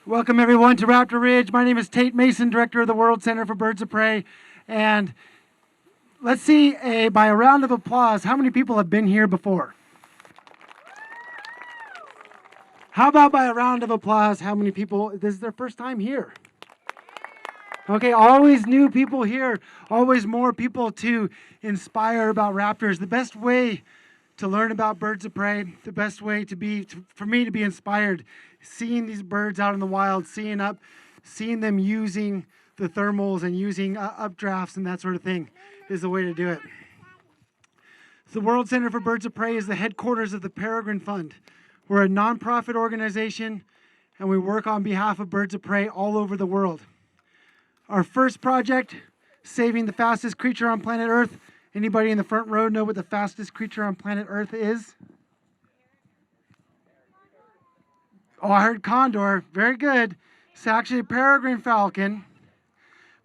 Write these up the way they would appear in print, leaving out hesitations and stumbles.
Welcome everyone to Raptor Ridge. My name is Tate Mason, Director of the World Center for Birds of Prey. And let's see, by a round of applause, how many people have been here before? How about by a round of applause, how many people, this is their first time here? Okay, always new people here, always more people to inspire about raptors. The best way to learn about birds of prey, the best way for me to be inspired, seeing these birds out in the wild, seeing them using the thermals and using updrafts and that sort of thing is the way to do it. The World Center for Birds of Prey is the headquarters of the Peregrine Fund. We're a nonprofit organization and we work on behalf of birds of prey all over the world. Our first project, saving the fastest creature on planet Earth. Anybody in the front row know what the fastest creature on planet Earth is? Oh, I heard condor. Very good. It's actually a peregrine falcon.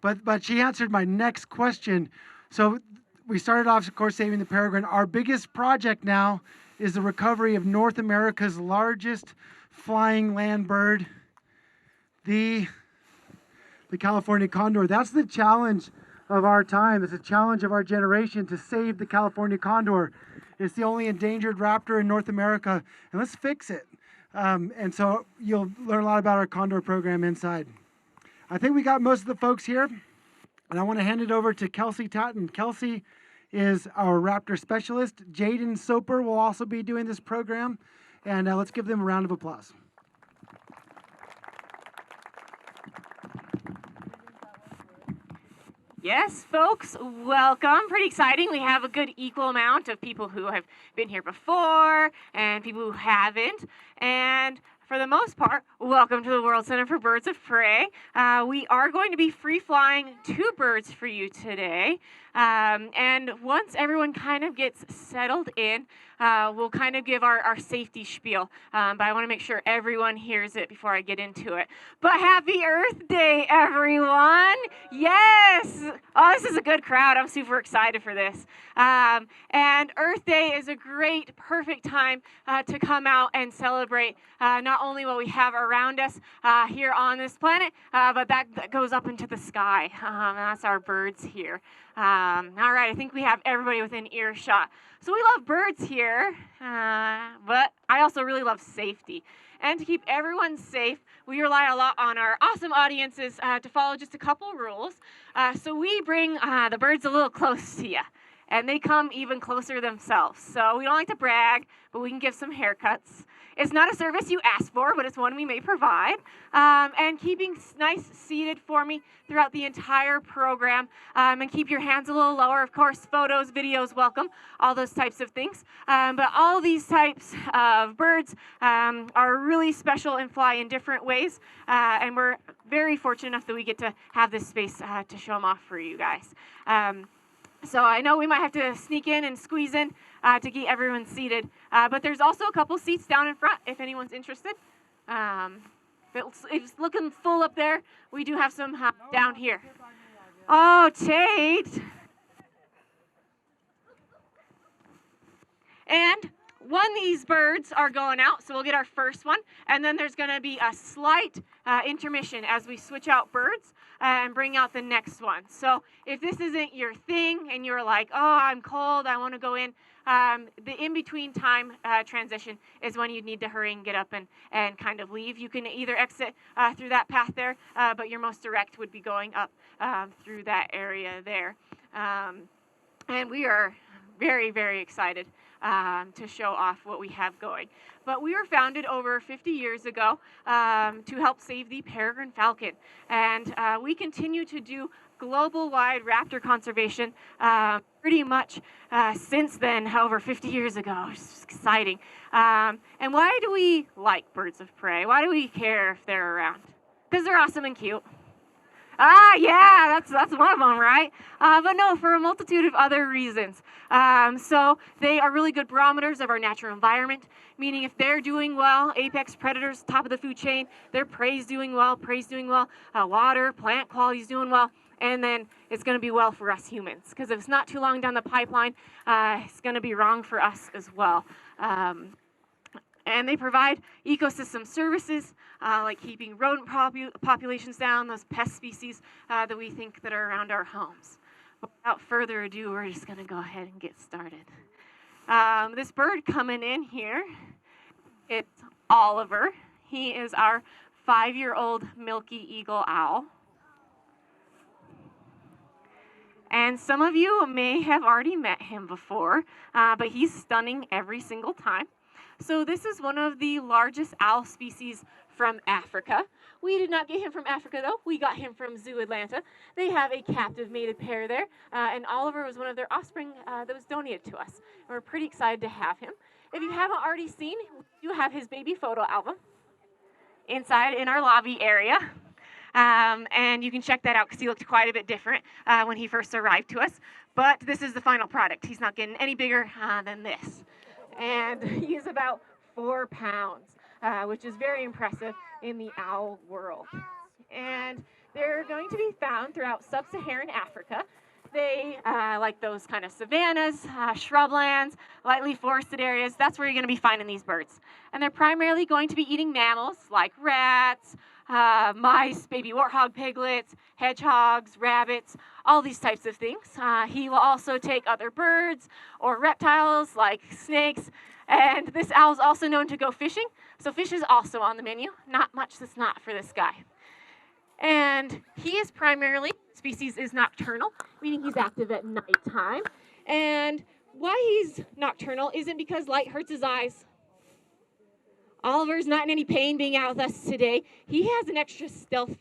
But she answered my next question. So we started off, of course, saving the peregrine. Our biggest project now is the recovery of North America's largest flying land bird, the California condor. That's the challenge of our time. It's a challenge of our generation to save the California condor. It's the only endangered raptor in North America, and let's fix it. And so you'll learn a lot about our condor program inside. I think we got most of the folks here, and I want to hand it over to Kelsey Tatton. Kelsey is our raptor specialist. Jaden Soper will also be doing this program, and let's give them a round of applause. Yes, folks, welcome. Pretty exciting. We have a good equal amount of people who have been here before and people who haven't. And for the most part, welcome to the World Center for Birds of Prey. We are going to be free-flying 2 birds for you today. And once everyone kind of gets settled in, we'll kind of give our safety spiel. But I want to make sure everyone hears it before I get into it. But happy Earth Day, everyone! Yes! Oh, this is a good crowd. I'm super excited for this. And Earth Day is a great, perfect time to come out and celebrate not only what we have around us here on this planet, but that goes up into the sky. And that's our birds here. All right, I think we have everybody within earshot. So we love birds here, but I also really love safety. And to keep everyone safe, we rely a lot on our awesome audiences to follow just a couple rules. So we bring the birds a little close to you, and they come even closer themselves. So we don't like to brag, but we can give some haircuts. It's not a service you ask for, but it's one we may provide. And keeping nice seated for me throughout the entire program. And keep your hands a little lower. Of course, photos, videos, welcome, all those types of things. But all these types of birds are really special and fly in different ways. And we're very fortunate enough that we get to have this space to show them off for you guys. So I know we might have to sneak in and squeeze in to get everyone seated. But there's also a couple seats down in front if anyone's interested. It's looking full up there. We do have some down here. Oh, Tate. And when these birds are going out, so we'll get our first one, and then there's going to be a slight intermission as we switch out birds and bring out the next one. So if this isn't your thing and you're like, oh, I'm cold, I want to go in, the in-between time transition is when you need to hurry and get up and kind of leave. You can either exit through that path there, but your most direct would be going up through that area there. And we are very, very excited to show off what we have going. But we were founded over 50 years ago to help save the peregrine falcon. And we continue to do global-wide raptor conservation pretty much since then, over 50 years ago. It's exciting. And why do we like birds of prey? Why do we care if they're around? Because they're awesome and cute. Yeah, that's one of them, right? But no, for a multitude of other reasons. So they are really good barometers of our natural environment, meaning if they're doing well, apex predators, top of the food chain, their prey's doing well, water, plant quality's doing well, and then it's going to be well for us humans. Because if it's not too long down the pipeline, it's going to be wrong for us as well. And and they provide ecosystem services like keeping rodent populations down, those pest species that we think that are around our homes. Without further ado, we're just going to go ahead and get started. This bird coming in here, it's Oliver. He is our 5-year-old milky eagle owl. And some of you may have already met him before, but he's stunning every single time. So this is one of the largest owl species from Africa. We did not get him from Africa, though. We got him from Zoo Atlanta. They have a captive mated pair there, and Oliver was one of their offspring that was donated to us. And we're pretty excited to have him. If you haven't already seen, we do have his baby photo album inside in our lobby area. And you can check that out because he looked quite a bit different when he first arrived to us. But this is the final product. He's not getting any bigger than this. And he's about 4 pounds, which is very impressive in the owl world. And they're going to be found throughout sub-Saharan Africa. They like those kind of savannas, shrublands, lightly forested areas. That's where you're going to be finding these birds. And they're primarily going to be eating mammals like rats, mice, baby warthog piglets, hedgehogs, rabbits, all these types of things. He will also take other birds or reptiles like snakes. And this owl is also known to go fishing. So fish is also on the menu. Not much that's not for this guy. And he is primarily, species is nocturnal, meaning he's active at nighttime. And why he's nocturnal isn't because light hurts his eyes. Oliver's not in any pain being out with us today. He has an extra stealth